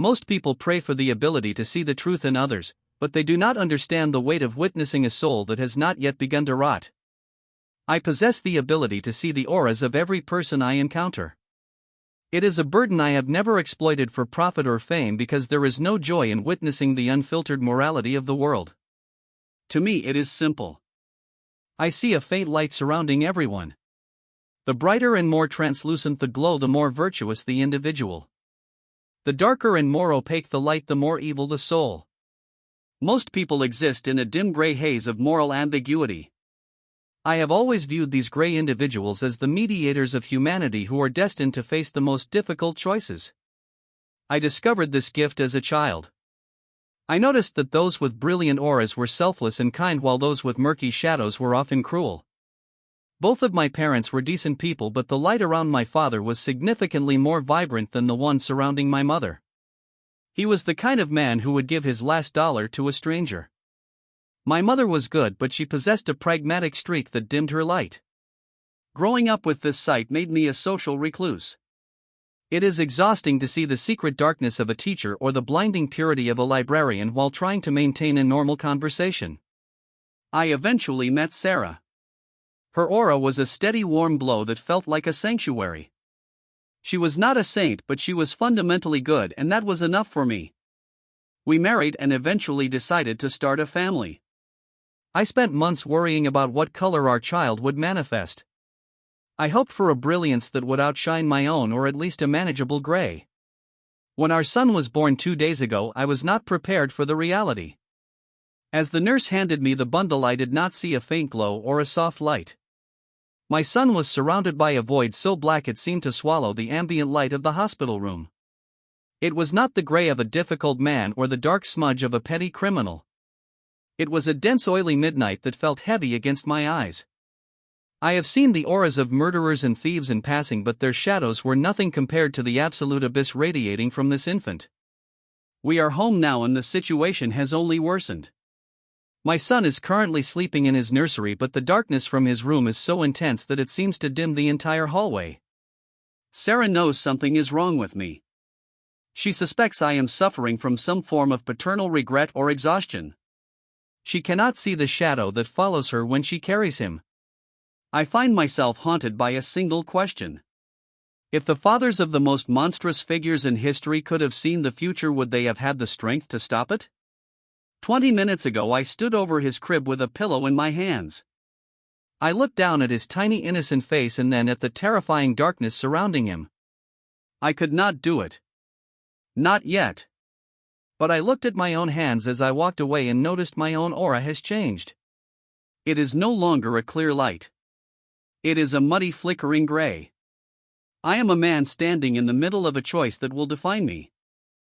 Most people pray for the ability to see the truth in others, but they do not understand the weight of witnessing a soul that has not yet begun to rot. I possess the ability to see the auras of every person I encounter. It is a burden I have never exploited for profit or fame because there is no joy in witnessing the unfiltered morality of the world. To me, it is simple. I see a faint light surrounding everyone. The brighter and more translucent the glow, the more virtuous the individual. The darker and more opaque the light, the more evil the soul. Most people exist in a dim gray haze of moral ambiguity. I have always viewed these gray individuals as the mediators of humanity who are destined to face the most difficult choices. I discovered this gift as a child. I noticed that those with brilliant auras were selfless and kind, while those with murky shadows were often cruel. Both of my parents were decent people, but the light around my father was significantly more vibrant than the one surrounding my mother. He was the kind of man who would give his last dollar to a stranger. My mother was good, but she possessed a pragmatic streak that dimmed her light. Growing up with this sight made me a social recluse. It is exhausting to see the secret darkness of a teacher or the blinding purity of a librarian while trying to maintain a normal conversation. I eventually met Sarah. Her aura was a steady warm glow that felt like a sanctuary. She was not a saint, but she was fundamentally good, and that was enough for me. We married and eventually decided to start a family. I spent months worrying about what color our child would manifest. I hoped for a brilliance that would outshine my own, or at least a manageable gray. When our son was born 2 days ago, I was not prepared for the reality. As the nurse handed me the bundle, I did not see a faint glow or a soft light. My son was surrounded by a void so black it seemed to swallow the ambient light of the hospital room. It was not the gray of a difficult man or the dark smudge of a petty criminal. It was a dense oily midnight that felt heavy against my eyes. I have seen the auras of murderers and thieves in passing, but their shadows were nothing compared to the absolute abyss radiating from this infant. We are home now and the situation has only worsened. My son is currently sleeping in his nursery, but the darkness from his room is so intense that it seems to dim the entire hallway. Sarah knows something is wrong with me. She suspects I am suffering from some form of paternal regret or exhaustion. She cannot see the shadow that follows her when she carries him. I find myself haunted by a single question. If the fathers of the most monstrous figures in history could have seen the future, would they have had the strength to stop it? 20 minutes ago I stood over his crib with a pillow in my hands. I looked down at his tiny innocent face and then at the terrifying darkness surrounding him. I could not do it. Not yet. But I looked at my own hands as I walked away and noticed my own aura has changed. It is no longer a clear light. It is a muddy, flickering gray. I am a man standing in the middle of a choice that will define me.